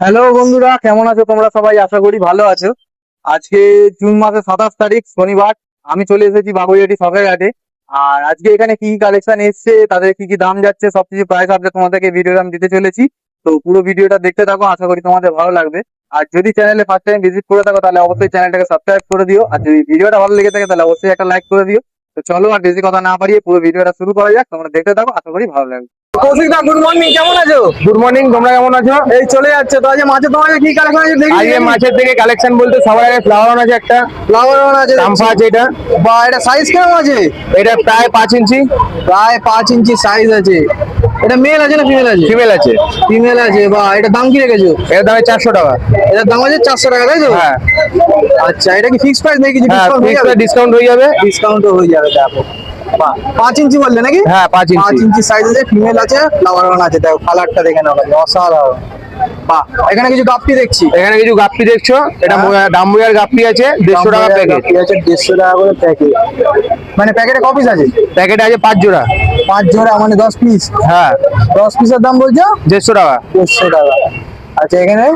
Hello বন্ধুরা, কেমন আছো তোমরা সবাই? আশা করি ভালো আছো। আজকে জুন মাসের 27 তারিখ, শনিবার। আমি চলে এসেছি বাবুইহাটি শখের হাটে। আর আজকে এখানে কি কি কালেকশন এসছে, তাদের কি কি দাম যাচ্ছে, সবকিছু প্রাইস আপডেট তোমাদেরকে ভিডিও আমি দিতে চলেছি। তো পুরো ভিডিওটা দেখতে থাকো, আশা করি তোমাদের ভালো লাগবে। আর যদি চ্যানেলে ফার্স্ট টাইম ভিজিট করে থাকো তাহলে অবশ্যই চ্যানেলটাকে সাবস্ক্রাইব করে দিও। আর যদি ভিডিওটা ভালো লেগে থাকে তাহলে অবশ্যই একটা লাইক করে দিও। তো চলো আর বেশি কথা না বাড়িয়ে পুরো ভিডিওটা শুরু করা যাক। তোমরা দেখতে থাকো, আশা করি ভালো লাগবে। কৌশিক দা, গুড মর্নিং, কেমন আছো? গুড মর্নিং, তোমরা কেমন আছো? এই চলে যাচ্ছে। তো আজকে মাছের তোমাদের কি কালেকশন আছে দেখি। আজকে মাছের থেকে কালেকশন বলতে সবার আগে ফ্লাওয়ার অন আছে, একটা ফ্লাওয়ার আছে, চাম্পা আছে। এটা বা এটা সাইজ কেমন আছে? এটা প্রায় 5 ইঞ্চি। প্রায় 5 ইঞ্চি সাইজ আছে। এটা মেল আছে না ফিমেল আছে? ফিমেল আছে। ফিমেল আছে। বা এটা দাম কি রেখেছো? এর দাম 400 টাকা। এটার দাম আছে 400 টাকা, তাই তো? হ্যাঁ আচ্ছা, এটা কি ফিক্স প্রাইস নাকি কিছু হ্যাঁ, ডিসকাউন্ট হয়ে যাবে? ডিসকাউন্ট হয়ে যাবে। ডিসকাউন্ট হয়ে যাবে, দেখো। বাহ, 5 ইঞ্চি বললে নাকি? হ্যাঁ, 5 5 ইঞ্চি। ইঞ্চি সাইজ আছে, ফিমেল আছে, ফ্লাওয়ার আছে। দেখো কালারটা দেখে নাও, অসাধারণ। বাহ, এখানে কিছু গাপ্পি দেখছি। এখানে কিছু গাপ্পি দেখছো, এটা ডাম্বুয়ার গাপ্পি আছে 150 টাকা প্যাকেট। গাপ্পি আছে 150 টাকা করে প্যাকেট। মানে প্যাকেটে ক পিস আছে? প্যাকেটে আছে 5 জোড়া। 5 জোড়া মানে 10 পিস। হ্যাঁ, 10 পিসের দাম বলছো 150 টাকা। 150 টাকা। আচ্ছা, এখানে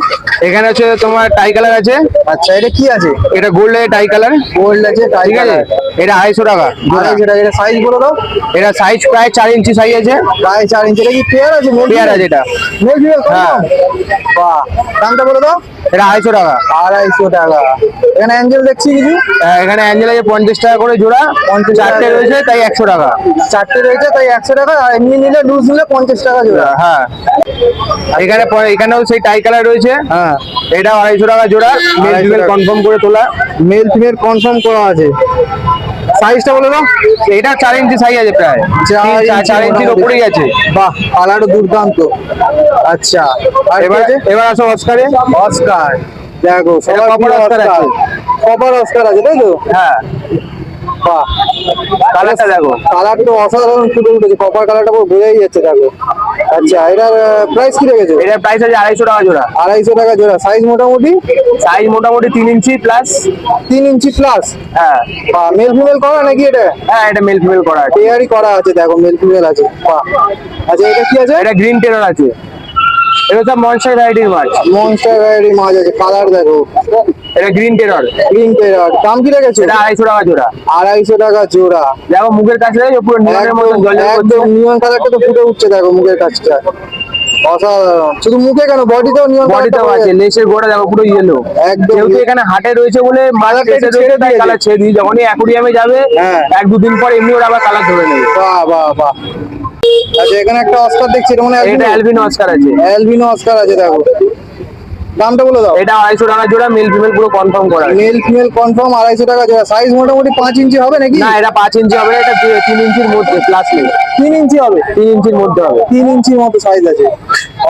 এখানে হচ্ছে তোমার টাই কালার আছে। আচ্ছা, এটা কি আছে? এটা গোল্ড টাই কালার। গোল্ড আছে, টাই ঠিক আছে, কালার। এটা 250 টাকা জোড়া। 250 টাকা। এটা সাইজ বলে দাও। এটা সাইজ প্রায় 4 ইঞ্চি সাইজ আছে। প্রায় 4 ইঞ্চি। এটা কি পেয়ার আছে? পেয়ার আছে এটা। Male female? হ্যাঁ। বাহ, দামটা বলে দাও। এটা 250 টাকা। 250 টাকা। এখানে অ্যাঞ্জেল দেখছি কিছু। এখানে অ্যাঞ্জেল আছে 50 টাকা করে জোড়া। 50 টাকা। চারটে রয়েছে তাই 100 টাকা। 4টে রয়েছে তাই 100 টাকা। আর এমনি নিলে লুজ নিলে 50 টাকা জোড়া। হ্যাঁ, এখানেও সেই টাই কালার রয়েছে। হ্যাঁ, এটা 250 টাকা জোড়া। মেল 250 ফিমেল টাকা। কনফার্ম করে তোলা। মেল ফিমেল কনফার্ম করা আছে। সাইজটা বলে দাও। এটা 4 ইঞ্চি সাইজ আছে প্রায়। 4 ইঞ্চির উপরেই আছে। বাহ, কালারও দুর্দান্ত। আচ্ছা, আর এবার এবার আসো অস্কারে। অস্কার। দেখো এটা copper অস্কার আছে। কপার অস্কার আছে, তাই তো? হ্যাঁ, বাহ, কালারটা দেখো। কালার তো অসাধারণ ফুটে উঠেছে। কপার কালারটা পুরো বোঝাই যাচ্ছে, দেখো। আচ্ছা, এটার প্রাইস কি রেখেছো? এটার প্রাইস আছে 250 টাকা জোড়া। 250 টাকা জোড়া। সাইজ মোটামুটি সাইজ মোটামুটি 3 ইঞ্চি প্লাস। 3 ইঞ্চি প্লাস। হ্যাঁ বাহ, মেল ফিমেল করা নাকি এটা? হ্যাঁ, এটা মেল ফিমেল করা আছে। পেয়ারই করা আছে, দেখো মেল ফিমেল আছে। বাহ। আচ্ছা, এটা কি আছে? এটা গ্রিন টেরর আছে। এটা সব মনস্টার ভ্যারাইটির মাছ। মনস্টার ভ্যারাইটি মাছ আছে। কালার দেখো। এটা গ্রিন টেরর। Green pair. দাম কি রেখেছো? এটা 250 টাকা জোড়া। 250 টাকা জোড়া। দেখো মুখের কাছে পুরো নিয়নের মতো একদম জল একদম নিয়ন কালারটা তো ফুটে উঠছে, দেখো মুখের কাছটা। অসাধারণ। শুধু মুখে কেন, বডিতেও নিয়ন বডিতেও আছে। লেসের গোড়া দেখো পুরো ইয়েলো। একদম। যেহেতু এখানে হাটে রয়েছে বলে মাছ কালারটা একটু ছেড়ে ছেড়ে তাই দিয়েছে। কালার ছেড়ে দিই। যখনই অ্যাকুরিয়ামে যাবে হ্যাঁ। 1-2 দিন পর এমনি ওরা আবার কালার ধরে নেবে। বাহ বাহ বাহ। আচ্ছা, এখানে একটা অস্কার দেখছি। এটা মানে এটা অ্যালবিনো অস্কার আছে। অ্যালবিনো অস্কার আছে, দেখো। দামটা বলে দাও। এটা 250 টাকা জোড়া। মেল ফিমেল পুরো কনফার্ম করা আছে। মেল ফিমেল কনফার্ম 250 টাকা জোড়া। সাইজ মোটামুটি 5 ইঞ্চি হবে নাকি? না, এটা 5 ইঞ্চি হবে না, এটা 3 ইঞ্চির মধ্যে প্লাস নেই। 3 ইঞ্চি হবে। 3 ইঞ্চির মধ্যে হবে। 3 ইঞ্চির মতো সাইজ আছে।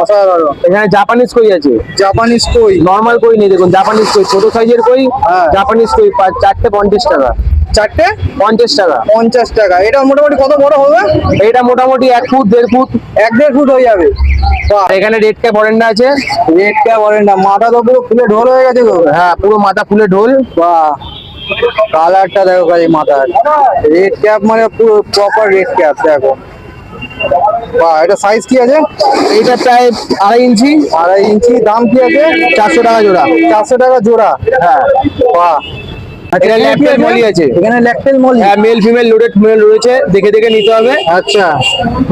অসাধারণ। এখানে জাপানিজ কই আছে। জাপানিজ কই। নরমাল কই নেই, দেখুন জাপানিজ কই ছোট সাইজের কই। হ্যাঁ। জাপানিজ কই 4টে 50 টাকা। 4টে 50 টাকা। 50 টাকা। এটা মোটামুটি কত বড় হবে? এটা মোটামুটি 1 ফুট 1.5 ফুট। 1-1.5 ফুট হয়ে যাবে। বাহ। আর এখানে রেড ক্যাপ অরেন্ডা আছে। Red cap অরেন্ডা। মাথা তো পুরো ফুলে ঢোল হয়ে গেছে গো। হ্যাঁ, পুরো মাথা ফুলে ঢোল। বাহ, কালারটা দেখো খালি মাথার। রেড ক্যাপ মানে পুরো প্রপার রেড ক্যাপ, দেখো। বাহ, এটা সাইজ কি আছে? এইটা প্রায় 2.5 ইঞ্চি। 2.5 ইঞ্চি। দাম কি আছে? 400 টাকা জোড়া। 400 টাকা জোড়া। হ্যাঁ। বাহ। এটা এখানে কি ল্যাকটেল মলি আছে। এখানে ল্যাকটেল মলি। হ্যাঁ, মেল ফিমেল লোডেড মেল রয়েছে, দেখে দেখে নিতে হবে। আচ্ছা,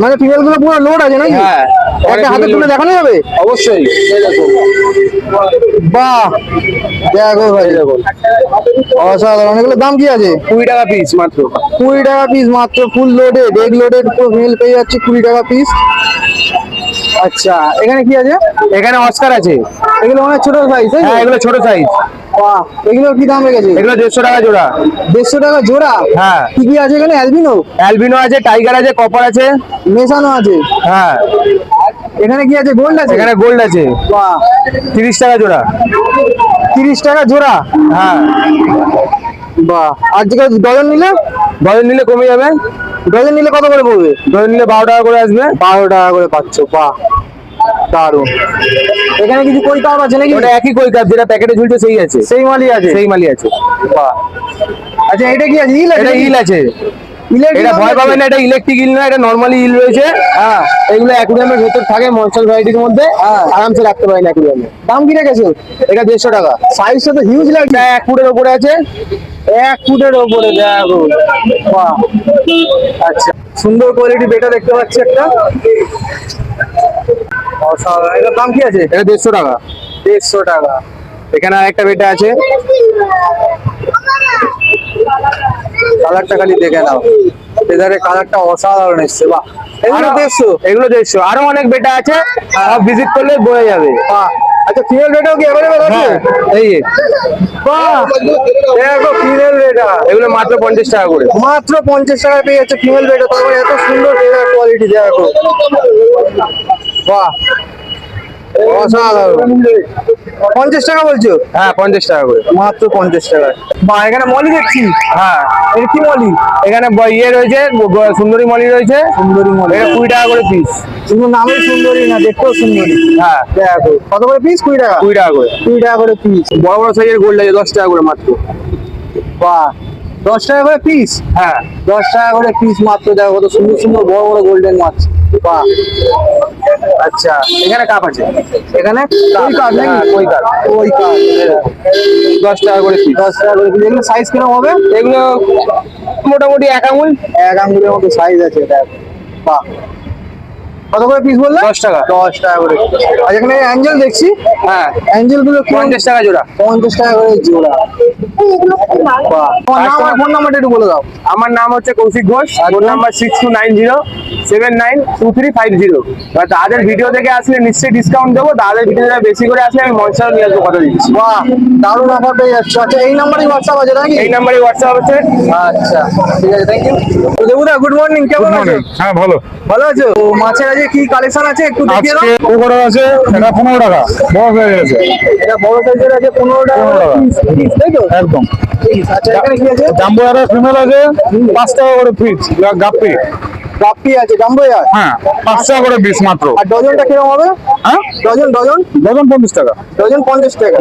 মানে ফিমেল গুলো পুরো লোড আছে নাকি? হ্যাঁ, একটা হাতে তুলে দেখানো যাবে? অবশ্যই। এই দেখো। বাহ, দেখো ভাই, দেখো অসাধারণ। এগুলো দাম কি আছে? 20 টাকা পিস মাত্র। 20 টাকা পিস মাত্র। Full loaded, egg loaded meal পেয়ে যাচ্ছে 20 টাকা পিস। আচ্ছা, এখানে কি আছে? এখানে অস্কার আছে। এগুলো অনেক ছোট সাইজ। হ্যাঁ, এগুলো ছোট সাইজ। বাহ, এগুলো কি দাম রেখেছে? এগুলো 150 টাকা জোড়া। 150 টাকা জোড়া। হ্যাঁ। কি কি আছে এখানে? অ্যালবিনো, অ্যালবিনো আছে, টাইগার আছে, কপার আছে। মেশানো আছে। হ্যাঁ, এখানে কি আছে? গোল্ড আছে। এখানে গোল্ড আছে। বাহ, 30 টাকা জোড়া। 30 টাকা জোড়া। হ্যাঁ। বাহ, আর যেটা ডজন নিলে? ডজন নিলে কমে যাবে। ডজন নিলে কত করে পড়বে? ডজন নিলে 12 টাকা করে আসবে। 12 টাকা করে পাচ্ছ। বাহ, দারুন। এখানে কিছু কই কাপ আছে নাকি? ওটা একই কই কাপ, যেটা প্যাকেটে ঝুলছে সেই আছে। সেই মালই আছে। সেই মালই আছে। বাহ। আচ্ছা, এটা কি আছে? ইল আছে? এটা ইল আছে। এটা ভয় পাবে না, এটা ইলেকট্রিক ইল না, এটা নরমালি ইল রয়েছে। হ্যাঁ এগুলো অ্যাকুরিয়ামের ভেতর থাকে মনস্টার ভ্যারাইটির মধ্যে, আরামসে রাখতে পারেন অ্যাকুরিয়ামে। দাম কি রেখেছো? এটা 150 টাকা। সাইজটা তো হিউজ লাগছে। 1 ফুটের উপরে আছে। 1 ফুটের ওপরে দেখো, বাহ। আচ্ছা, সুন্দর কোয়ালিটি বেটা দেখতে পাচ্ছি একটা। অসাধারণ। এটার দাম কি আছে? এটা 150 টাকা। 150 টাকা। এখানে আরেকটা বেটা আছে। কালারটা খালি দেখে নাও, এধারে কালারটা অসাধারণ এসছে, বাহ। এগুলো 150? এগুলো 150। আরো অনেক বেটা আছে, সব ভিজিট করলে বোঝা যাবে। বাহ। আচ্ছা, ফিমেল বেটাও কি অ্যাভেলেবেল আছে? হ্যাঁ, এই যে। বাহ, দেখো ফিমেল বেটা এগুলো মাত্র 50 টাকা করে। মাত্র 50 টাকায় পেয়ে যাচ্ছে ফিমেল বেটা। তারপরে এত সুন্দর কোয়ালিটি দেখো, বাহ, অসাধারণ। 50 টাকা বলছো? হ্যাঁ, 50 টাকা করে। মাত্র 50 টাকায়। বাহ, এখানে মলি দেখছি। হ্যাঁ, এটা কি মলি? এখানে ইয়ে রয়েছে, সুন্দরী মলি রয়েছে। সুন্দরী মলি। এটা 20 টাকা করে পিস। শুধু নামই সুন্দরী না, দেখতেও সুন্দরী। হ্যাঁ, দেখো কত করে পিস? 20 টাকা। 20 টাকা করে। 20 টাকা করে পিস। বড় বড় সাইজের গোল্ড আছে 10 টাকা করে মাত্র। বাহ, 10 টাকা করে পিস। হ্যাঁ, 10 টাকা করে পিস মাত্র। দেখো কত সুন্দর সুন্দর বড় বড় গোল্ডেন মাছ, বাহ। আচ্ছা, এখানে কাপ আছে। এখানে কই কাঠ নাকি? হ্যাঁ, কই কাঠ। কই কাঠ। 10 টাকা করে পিস। 10 টাকা করে পিস। এগুলো সাইজ কিরকম হবে? এগুলো মোটামুটি 1 আঙুল। 1 আঙ্গুলের মতো সাইজ আছে, দেখ, বাহ। কত করে পিস বললে? 10 টাকা। 10 টাকা করে। আর এখানে অ্যাঞ্জেল দেখছি। হ্যাঁ, অ্যাঞ্জেল গুলো 50 টাকা জোড়া। 50 টাকা করে জোড়া, বাহ। তোমার নাম আর ফোন নাম্বারটা একটু বলে দাও। আমার নাম হচ্ছে কৌশিক ঘোষ। Phone number 6290792350। এবার তাদের ভিডিও দেখে আসলে নিশ্চয়ই ডিসকাউন্ট দেবো। তাদের ভিডিও বেশি করে আসলে আমি মনস্টার নিয়ে আসবো, কথা দিচ্ছি। বাহ, দারুণ অফার পেয়ে যাচ্ছ। আচ্ছা, এই নাম্বারই হোয়াটসঅ্যাপ আছে নাকি? এই নাম্বারে হোয়াটসঅ্যাপ আছে। আচ্ছা, ঠিক আছে, thank you. Debuda, good morning, কেমন আছো? হ্যাঁ ভালো। ভালো আছো? তো মাছের আজকে কি কালেকশন আছে একটু দেখিয়ে দাও। আজকে পকোড়া আছে, এটা 15 টাকা বড় হয়ে গেছে। এটা বড় সাইজের আছে 15 টাকা 15 টাকা। পিস, তাই তো? একদম। পিস। আচ্ছা, এখানে কি আছে? জাম্বো আর ফিমেল আছে 5 টাকা করে পিস। গাপ্পি, গাপ্পি আছে, জাম্বো ইয়ার। হ্যাঁ 5 টাকা করে পিস মাত্র। আর ডজনটা কিরকম হবে? হ্যাঁ, ডজন ডজন ডজন 50 টাকা ডজন 50 টাকা।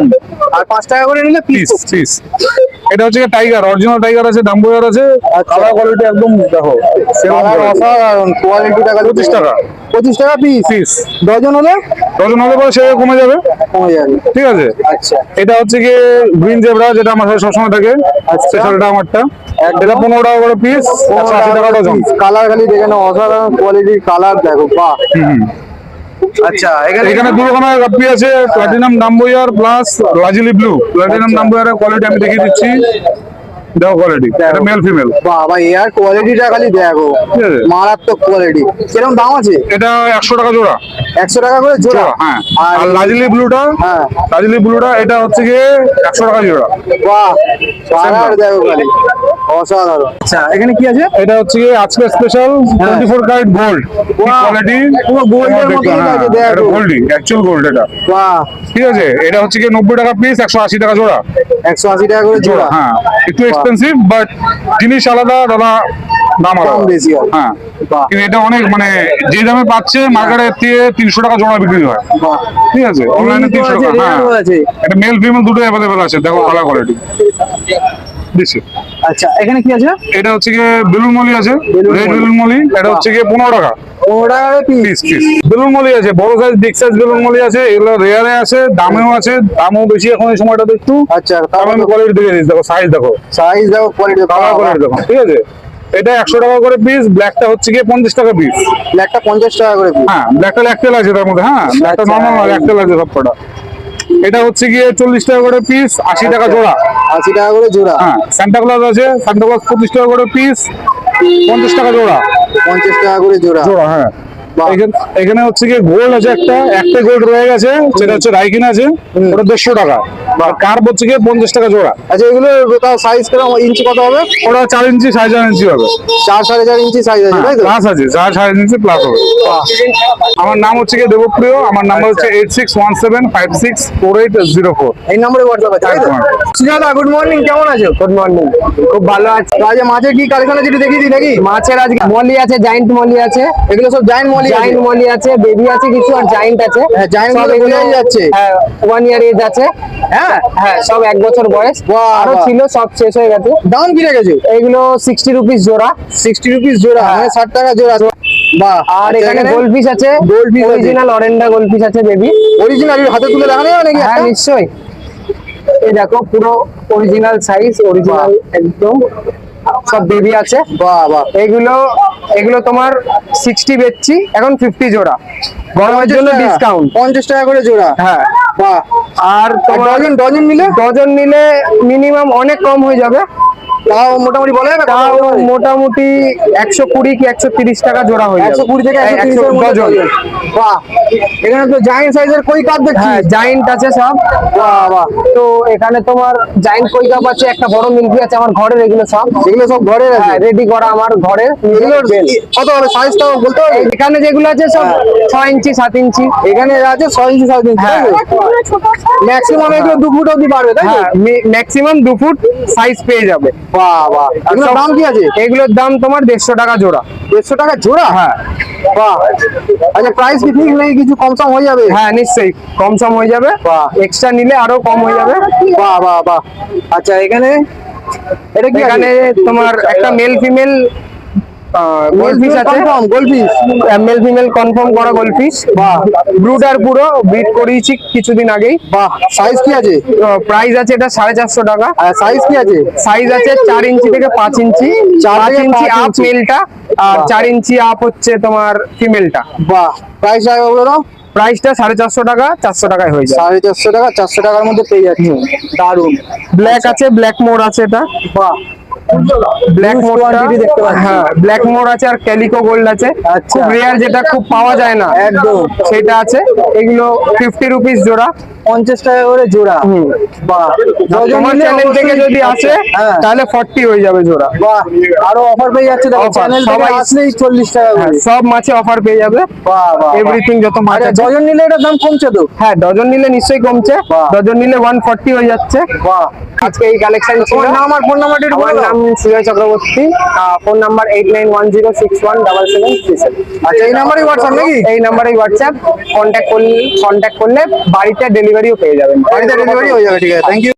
আর 5 টাকা করে নিলে পিস। Piece piece. এটা হচ্ছে টাইগার, অরিজিনাল টাইগার আছে, ডাম্বোয়ার আছে। কালার কোয়ালিটি একদম দেখো, কালার অসাধারণ, কোয়ালিটিটা 25 টাকা 25 টাকা পিস। পিস। ডজন হলে ডজন হলে পরে সে কমে যাবে, কমে যাবে। ঠিক আছে। আচ্ছা, এটা হচ্ছে কি গ্রিন জেব্রা, যেটা আমার সাথে সবসময় থাকে, আচ্ছা। স্পেশালটা আমারটা। এটা 15 টাকা করে পিস, 180 টাকা ডজন। কালার খালি দেখে নাও, অসাধারণ কোয়ালিটির কালার দেখো, বাহ। আচ্ছা, এখানে দু রকমের গাপ্পি আছে, platinum dumbo ear plus lazuli blue. Platinum ডাম্বোয়ারের কোয়ালিটি আমি দেখিয়ে দিচ্ছি, দেখো কোয়ালিটি, এটা মেল ফিমেল। বাবা, এর কোয়ালিটিটা খালি দেখো, ঠিক আছে। মারাত্মক কোয়ালিটি। কিরকম দাম আছে? এটা 100 টাকা জোড়া। 100 টাকা করে জোড়া। হ্যাঁ। আর আর লাজিলি ব্লুটা, হ্যাঁ, লাজিলি ব্লুটা এটা হচ্ছে গিয়ে 100 টাকা জোড়া। বাহ, কালার দেখো খালি, অসাধারণ। আচ্ছা, এখানে কি আছে? এটা হচ্ছে গিয়ে আজকে স্পেশাল 24 ক্যারেট গোল্ড কোয়ালিটি। পুরো গোল্ডের মতো আছে, দেখো, গোল্ডই, অ্যাকচুয়াল গোল্ড এটা, বাহ। ঠিক আছে। এটা হচ্ছে গিয়ে 90 টাকা পিস, 180 টাকা জোড়া। 180 টাকা করে জোড়া। হ্যাঁ, একটু এক্সপেন্সিভ, বাট জিনিস আলাদা, দাম আলাদা। দাম বেশি হয়। হ্যাঁ, বাহ, কিন্তু এটা অনেক মানে যে দামে পাচ্ছে মার্কেটের থেকে 300 টাকা জোড়া বিক্রি হয়, বাহ। ঠিক আছে। অনলাইনে 300 আছে, টাকা। হ্যাঁ, রেয়ারও আছে। এটা মেল ফিমেল দুটো অ্যাভেলেবেল আছে, দেখো কালার কোয়ালিটি দিচ্ছি। আচ্ছা, এখানে কি আছে? এটা হচ্ছে গিয়ে বেলুন মলি আছে, balloon red Moli. Balloon Moli. এটা হচ্ছে গিয়ে 15 টাকা 15 টাকা করে piece. Piece piece. Balloon Moli আছে, বড় size big size balloon Moli আছে। এগুলো রেয়ারে আছে, দামেও আছে, দামও বেশি এখন এই সময়টাতে একটু। আচ্ছা, আমি কোয়ালিটি দেখে দিচ্ছি, দেখো সাইজ দেখো, সাইজ দেখো, কোয়ালিটি, কালার কোয়ালিটি দেখো, ঠিক আছে। এটা 100 টাকা করে পিস। ব্ল্যাকটা হচ্ছে গিয়ে 50 টাকা পিস। ব্ল্যাকটা 50 টাকা করে পিস। হ্যাঁ, ব্ল্যাকটা ল্যাকটেল আছে তার মধ্যে। হ্যাঁ, ব্ল্যাকটা আচ্ছা। নর্মাল না, ল্যাকটেল আছে সবকটা। এটা হচ্ছে গিয়ে 40 টাকা করে পিস, 80 টাকা জোড়া। 80 টাকা করে জোড়া। হ্যাঁ, সান্টা ক্লজ আছে, সান্টা ক্লজ 25 টাকা করে পিস, 50 টাকা জোড়া। 50 টাকা করে জোড়া। জোড়া, হ্যাঁ। বাহ। এখানে হচ্ছে গিয়ে গোল্ড আছে, একটা গোল্ড রয়ে গেছে, সেটা হচ্ছে রাইকিন আছে, ওটা 150 টাকা। আর কার্ভ হচ্ছে গিয়ে 50 টাকা জোড়া। আচ্ছা, এগুলো তাও সাইজ কিরকম, ইঞ্চি কত হবে? ওটা 4 ইঞ্চি 4.5 ইঞ্চি হবে। 4-4.5 ইঞ্চি সাইজ আছে, তাই তো? প্লাস আছে, 4.5 ইঞ্চি প্লাস হবে। বাহ। আমার নাম হচ্ছে গিয়ে দেবপ্রিয়। আমার নাম্বার হচ্ছে 8617564804। এই নম্বরে হোয়াটসঅ্যাপ আছে, তাই তো? একদম। সুজাতা, গুড মর্নিং, কেমন আছো? Good morning. খুব ভালো আছে। তো আজকে মাছের কি কালেকশন আছে একটু দেখিয়ে দিই নাকি? মাছের আজকে মলি আছে, জায়েন্ট মলি আছে। এগুলো সব জায়েন্ট মলি মলি আছে। জাইন্ট মলি আছে, বেবি আছে কিছু, আর জাইন্ট আছে। হ্যাঁ, giant সব গুলো এগুলো বোঝাই যাচ্ছে। হ্যাঁ 1 ইয়ার এজ আছে। হ্যাঁ, হ্যাঁ সব 1 বছর বয়স। বাহ, আরো বাহ। ছিল, সব শেষ হয়ে গেছে। দাম কি রেখেছো? এগুলো 60 রুপিস জোড়া। 60 রুপিস জোড়া, হ্যাঁ। মানে 60 টাকা জোড়া। বাহ। আর আচ্ছা, এখানে গোল্ডফিশ আছে, গোল্ডফিশ আছে। অরিজিনাল অরেন্ডা গোল্ডফিশ আছে বেবি। অরিজিনাল হাতে তুলে দেখানো যাবে নাকি হ্যাঁ একটা? নিশ্চয়ই, এই দেখো পুরো অরিজিনাল সাইজ, অরিজিনাল একদম, সব বেবি আছে। বাহ বাহ। এগুলো এগুলো তোমার 60 বেচছি, এখন 50 জোড়া, গরমের জন্য 50 টাকা? ডিসকাউন্ট। 50 টাকা করে জোড়া। হ্যাঁ, বাহ। আর তোমার ডজন নিলে ডজন নিলে মিনিমাম অনেক কম হয়ে যাবে, তাও মোটামুটি বলে যাবে? তাও মোটামুটি 120 কি 130 টাকা জোড়া হয়ে যাবে। 120 থেকে 130 এর মধ্যে ডজন। ডজন। বাহ। এখানে তো জায়ান্ট সাইজের কই কাপ দেখছি। হ্যাঁ জাইন্ট আছে সব। বাহ বাহ। তো এখানে তোমার জাইন্ট কই কাপ আছে, একটা বড় মিল্কি আছে আমার ঘরের, এগুলো সব এগুলো সব ঘরে আছে? হ্যাঁ রেডি করা আমার ঘরের। এগুলোর কত হবে সাইজটাও বলতে হবে? এখানে যেগুলো আছে সব 6 ইঞ্চি 7 ইঞ্চি। এখানে আছে 6 ইঞ্চি 7 ইঞ্চি। হ্যাঁ। ম্যাক্সিমাম এগুলো 2 ফুট অবধি পারবে তাই তো? হ্যাঁ ম্যাক্সিমাম 2 ফুট সাইজ পেয়ে যাবে। বাহ বাহ। এগুলোর দাম কি আছে? এগুলোর দাম তোমার 150 টাকা জোড়া। 150 টাকা জোড়া? হ্যাঁ বাহ। আচ্ছা, প্রাইস কি ঠিক নেই, কিছু কম সম হয়ে যাবে? হ্যাঁ নিশ্চয়ই কম সম হয়ে যাবে, বাহ। এক্সট্রা নিলে আরো কম হয়ে যাবে। বাহ বাহ বাহ। আচ্ছা, এখানে এটা কি এখানে তোমার একটা মেল ফিমেল গোল্ডফিশ আছে, confirm goldfish? Male female confirm করা গোল্ডফিশ। বাহ ব্রুডার পুরো ব্রিড করিয়েছি কিছুদিন আগেই। বাহ। সাইজ কি আছে? প্রাইস আছে এটা 450 টাকা। আর সাইজ কি আছে? সাইজ আছে 4 ইঞ্চি থেকে 5 ইঞ্চি, 4 5 থেকে ইঞ্চি 5 আপ ইঞ্চি। মেলটা, আর বাহ। 4 ইঞ্চি আপ হচ্ছে তোমার ফিমেলটা। বাহ। প্রাইস আগে বলে দাও। প্রাইসটা 450 টাকা, 400 টাকায় হয়ে যায়। 450 টাকা, 400 টাকার মধ্যে পেয়ে যাচ্ছে। দারুন। ব্ল্যাক আছে, ব্ল্যাক মোর আছে এটা। বাহ। ব্ল্যাক Huge মোরটা, quantity দেখতে পাচ্ছি। হ্যাঁ ব্ল্যাক মোর আছে, আর ক্যালিকো গোল্ড আছে, আচ্ছা। খুব রেয়ার, যেটা খুব পাওয়া যায় না একদম। সেটা আছে। এগুলো 50 রুপিস জোড়া। 50 টাকা করে জোড়া। বাহ। তোমার চ্যানেল থেকে যদি আসে হ্যাঁ। তাহলে 40 হয়ে যাবে জোড়া। বাহ। আরো অফার পেয়ে যাচ্ছে দেখো, Offer, চ্যানেল থেকে সবাই- আসলেই 40 টাকা হ্যাঁ, করে। সব মাছে অফার পেয়ে যাবে, বাহ বাহ। এভরিথিং যত মাছ আচ্ছা, আছে। ডজন নিলে এটার দাম কমছে তো? হ্যাঁ ডজন নিলে নিশ্চয়ই কমছে, বাহ। ডজন নিলে 140 হয়ে যাচ্ছে। বাহ। আজকে এই কালেকশন ছিল। তোমার নাম আর ফোন নাম্বারটা একটু বলে আমার দাও। নাম সুজয় চক্রবর্তী, ফোন নাম্বার 8910617737। আচ্ছা, এই নাম্বারই হোয়াটসঅ্যাপ নাকি? এই নাম্বারে হোয়াটসঅ্যাপ, কন্ট্যাক্ট করলে বাড়িতে ডেলিভারিও পেয়ে যাবেন। বাড়িতে ডেলিভারি হয়ে যাবে, ঠিক আছে, থ্যাংক ইউ।